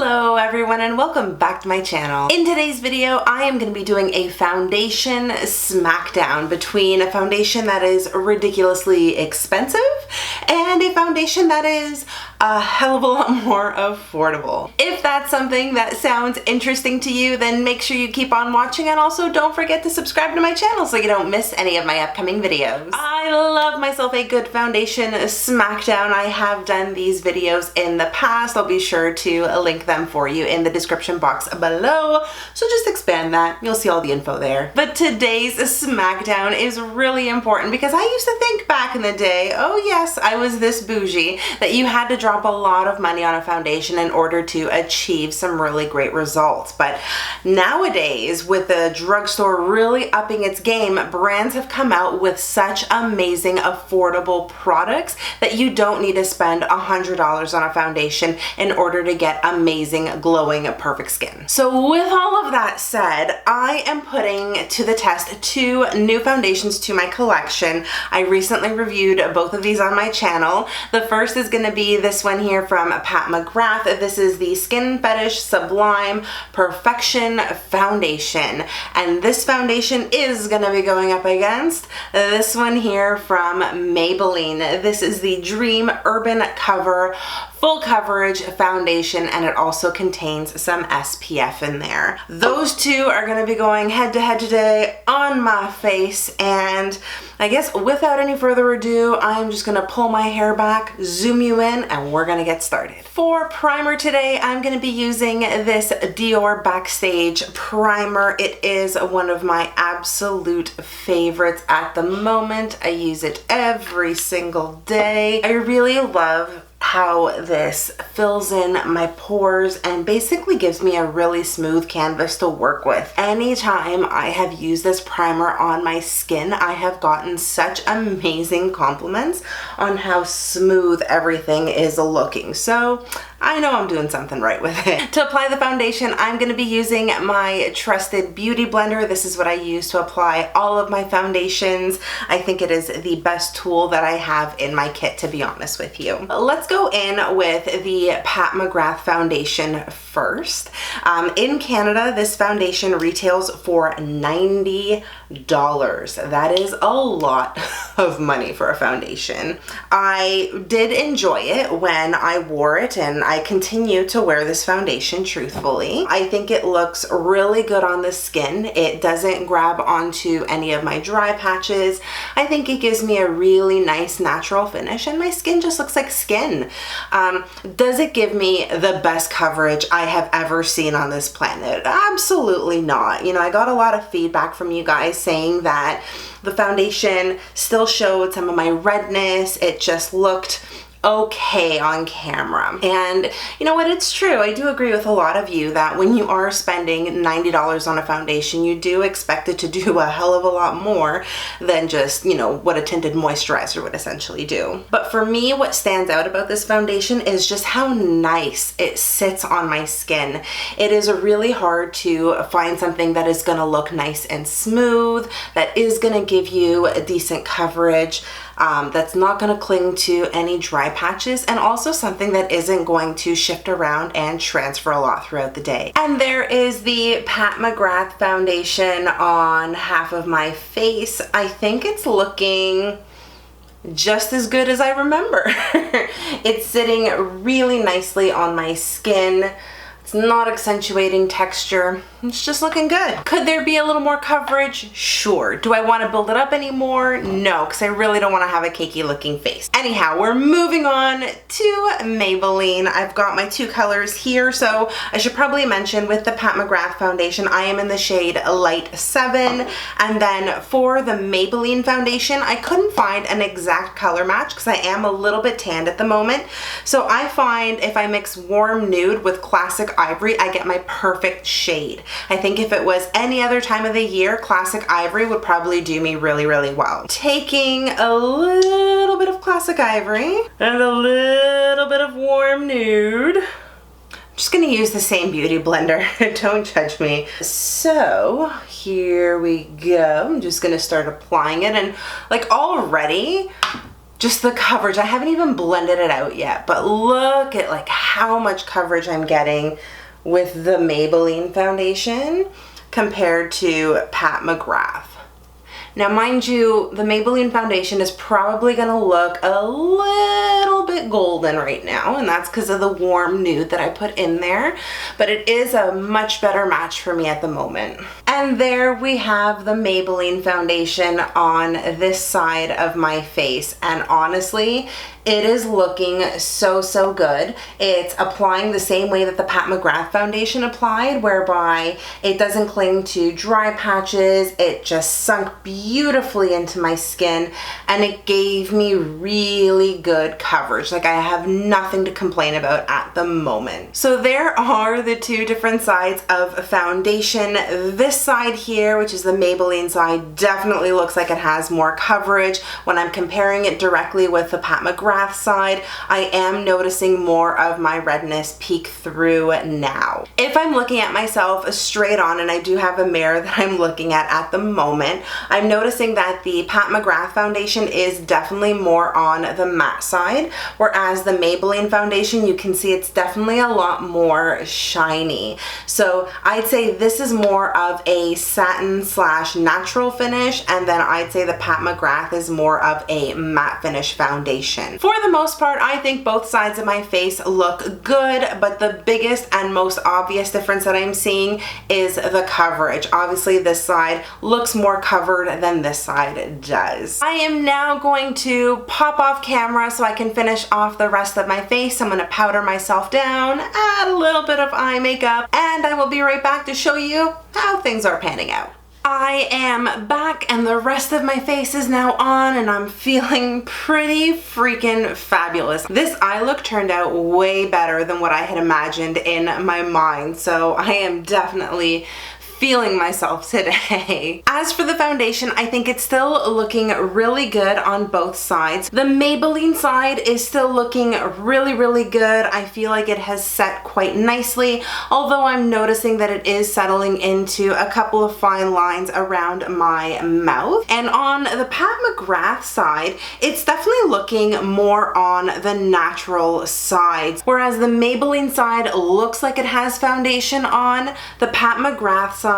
Hello everyone and welcome back to my channel. In today's video, I am going to be doing a foundation smackdown between a foundation that is ridiculously expensive and a foundation that is a hell of a lot more affordable. If that's something that sounds interesting to you, then make sure you keep on watching, and also don't forget to subscribe to my channel so you don't miss any of my upcoming videos. I love myself a good foundation smackdown. I have done these videos in the past. I'll be sure to link them for you in the description box below, so just expand that. You'll see all the info there. But today's smackdown is really important because I used to think back in the day, oh yes, I was this bougie, that you had to drop a lot of money on a foundation in order to achieve some really great results. But nowadays, with the drugstore really upping its game, brands have come out with such amazing affordable products that you don't need to spend $100 on a foundation in order to get amazing, glowing, perfect skin. So with all of that said, I am putting to the test two new foundations to my collection. I recently reviewed both of these on my channel. The first is going to be this one here from Pat McGrath. This is the Skin Fetish Sublime Perfection Foundation. And this foundation is going to be going up against this one here from Maybelline. This is the Dream Urban Cover Full Coverage Foundation, and it also contains some SPF in there. Those two are going to be going head to head today on my face, and I guess without any further ado, I'm just going to pull my hair back, zoom you in, and we're going to get started. For primer today, I'm going to be using this Dior Backstage primer. It is one of my absolute favorites at the moment. I use it every single day. I really love how this fills in my pores and basically gives me a really smooth canvas to work with. Anytime I have used this primer on my skin, I have gotten such amazing compliments on how smooth everything is looking. So I know I'm doing something right with it. To apply the foundation, I'm going to be using my trusted beauty blender. This is what I use to apply all of my foundations. I think it is the best tool that I have in my kit, to be honest with you. Let's go in with the Pat McGrath foundation first. In Canada, this foundation retails for $90. That is a lot of money for a foundation. I did enjoy it when I wore it, and I continue to wear this foundation truthfully. I think it looks really good on the skin. It doesn't grab onto any of my dry patches. I think it gives me a really nice natural finish, and my skin just looks like skin. Does it give me the best coverage I have ever seen on this planet? Absolutely not. You know, I got a lot of feedback from you guys saying that the foundation still showed some of my redness. It just looked okay on camera. And you know what, it's true. I do agree with a lot of you that when you are spending $90 on a foundation, you do expect it to do a hell of a lot more than just, you know, what a tinted moisturizer would essentially do. But for me, what stands out about this foundation is just how nice it sits on my skin. It is really hard to find something that is going to look nice and smooth, that is going to give you a decent coverage, that's not going to cling to any dry patches, and also something that isn't going to shift around and transfer a lot throughout the day. And there is the Pat McGrath foundation on half of my face. I think it's looking just as good as I remember. It's sitting really nicely on my skin. It's not accentuating texture. It's just looking good. Could there be a little more coverage? Sure. Do I want to build it up anymore? No, because I really don't want to have a cakey looking face. Anyhow, we're moving on to Maybelline. I've got my two colors here, so I should probably mention with the Pat McGrath foundation, I am in the shade Light 7, and then for the Maybelline foundation, I couldn't find an exact color match because I am a little bit tanned at the moment. So I find if I mix warm nude with classic ivory, I get my perfect shade. I think if it was any other time of the year, classic ivory would probably do me really, really well. Taking a little bit of classic ivory and a little bit of warm nude. I'm just gonna use the same beauty blender. Don't judge me. So here we go. I'm just gonna start applying it, and like already, just the coverage. I haven't even blended it out yet, but look at like how much coverage I'm getting with the Maybelline foundation compared to Pat McGrath. Now mind you, the Maybelline foundation is probably gonna look a little bit golden right now, and that's because of the warm nude that I put in there, but it is a much better match for me at the moment. And there we have the Maybelline foundation on this side of my face, and honestly, it is looking so good. It's applying the same way that the Pat McGrath foundation applied, whereby it doesn't cling to dry patches. It just sunk beautifully into my skin, and it gave me really good coverage. Like, I have nothing to complain about at the moment. So there are the two different sides of foundation. This side here, which is the Maybelline side, definitely looks like it has more coverage. When I'm comparing it directly with the Pat McGrath side, I am noticing more of my redness peek through now. If I'm looking at myself straight on, and I do have a mirror that I'm looking at the moment, I'm noticing that the Pat McGrath foundation is definitely more on the matte side, whereas the Maybelline foundation, you can see it's definitely a lot more shiny. So I'd say this is more of a satin slash natural finish, and then I'd say the Pat McGrath is more of a matte finish foundation. For the most part, I think both sides of my face look good, but the biggest and most obvious difference that I'm seeing is the coverage. Obviously, this side looks more covered than this side does. I am now going to pop off camera so I can finish off the rest of my face. I'm gonna powder myself down, add a little bit of eye makeup, and I will be right back to show you how things are panning out. I am back and the rest of my face is now on, and I'm feeling pretty freaking fabulous. This eye look turned out way better than what I had imagined in my mind, so I am definitely feeling myself today. As for the foundation, I think it's still looking really good on both sides. The Maybelline side is still looking really good. I feel like it has set quite nicely, although I'm noticing that it is settling into a couple of fine lines around my mouth. And on the Pat McGrath side, it's definitely looking more on the natural sides, whereas the Maybelline side looks like it has foundation on. The Pat McGrath side,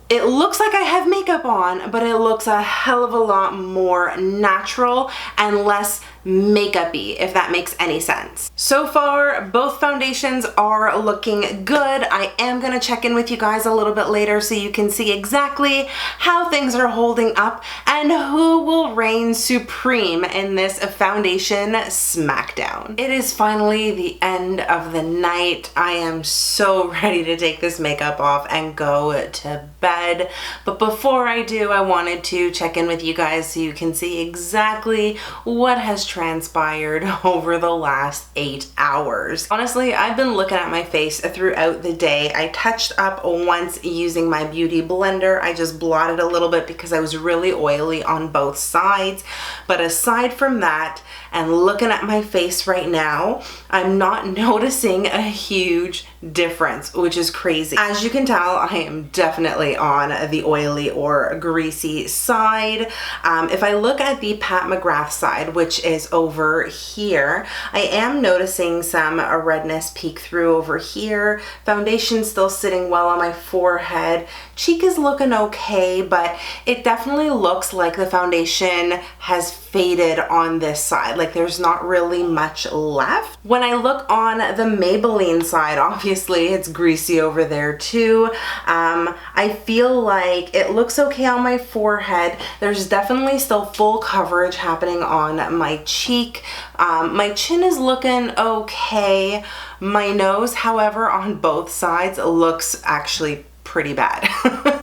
it looks like I have makeup on, but it looks a hell of a lot more natural and less makeup-y, if that makes any sense. So far, both foundations are looking good. I am gonna check in with you guys a little bit later so you can see exactly how things are holding up and who will reign supreme in this foundation smackdown. It is finally the end of the night. I am so ready to take this makeup off and go to bed. But before I do, I wanted to check in with you guys so you can see exactly what has transpired over the last 8 hours. Honestly, I've been looking at my face throughout the day. I touched up once using my beauty blender. I just blotted a little bit because I was really oily on both sides. But aside from that, and looking at my face right now, I'm not noticing a huge difference, which is crazy. As you can tell, I am definitely on the oily or greasy side. If I look at the Pat McGrath side, which is over here, I am noticing some redness peek through over here. Foundation still sitting well on my forehead. Cheek is looking okay, but it definitely looks like the foundation has faded on this side. Like, there's not really much left. When I look on the Maybelline side, obviously it's greasy over there too. I feel like it looks okay on my forehead. There's definitely still full coverage happening on my cheek. My chin is looking okay. My nose, however, on both sides looks actually pretty bad.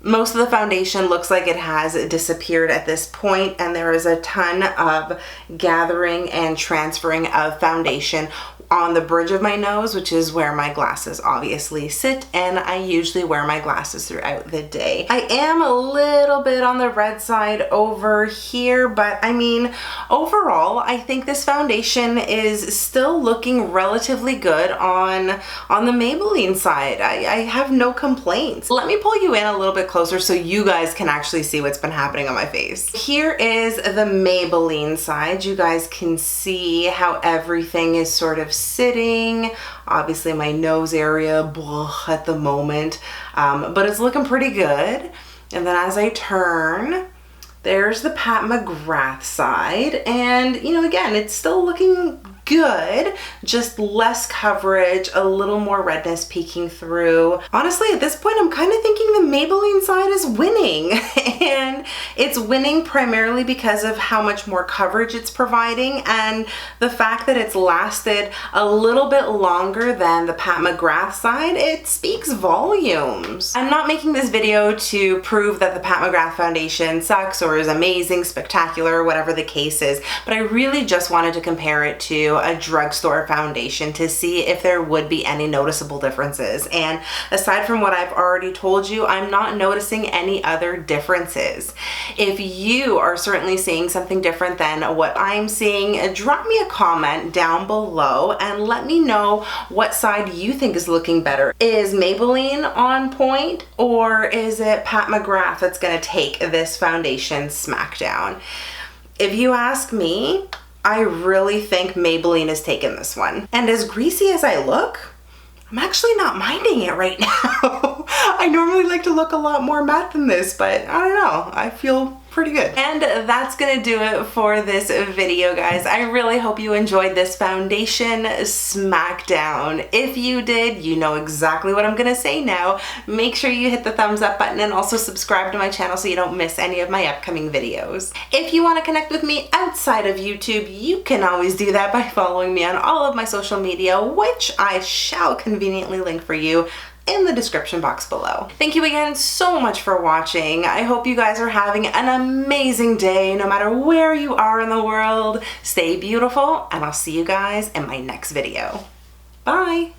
Most of the foundation looks like it has disappeared at this point, and there is a ton of gathering and transferring of foundation on the bridge of my nose, which is where my glasses obviously sit, and I usually wear my glasses throughout the day. I am a little bit on the red side over here, but I mean, overall, I think this foundation is still looking relatively good on the Maybelline side. I have no complaints. let me pull you in a little bit closer so you guys can actually see what's been happening on my face. Here is the Maybelline side. You guys can see how everything is sort of sitting. Obviously my nose area, blah, at the moment, but it's looking pretty good. And then as I turn, there's the Pat McGrath side, and you know, again, it's still looking good, just less coverage, a little more redness peeking through. Honestly, at this point, I'm kind of thinking the Maybelline side is winning, and it's winning primarily because of how much more coverage it's providing and the fact that it's lasted a little bit longer than the Pat McGrath side. It speaks volumes. I'm not making this video to prove that the Pat McGrath foundation sucks or is amazing, spectacular, whatever the case is, but I really just wanted to compare it to a drugstore foundation to see if there would be any noticeable differences. And aside from what I've already told you, I'm not noticing any other differences. If you are certainly seeing something different than what I'm seeing, drop me a comment down below and let me know what side you think is looking better. Is Maybelline on point, or is it Pat McGrath that's gonna take this foundation smackdown? If you ask me, I really think Maybelline has taken this one. And as greasy as I look, I'm actually not minding it right now. I normally like to look a lot more matte than this, but I don't know, I feel pretty good. And that's gonna do it for this video, guys. I really hope you enjoyed this foundation smackdown. If you did, you know exactly what I'm gonna say now. Make sure you hit the thumbs up button and also subscribe to my channel so you don't miss any of my upcoming videos. If you want to connect with me outside of YouTube, you can always do that by following me on all of my social media, which I shall conveniently link for you in the description box below. Thank you again so much for watching. I hope you guys are having an amazing day no matter where you are in the world. Stay beautiful, and I'll see you guys in my next video. Bye!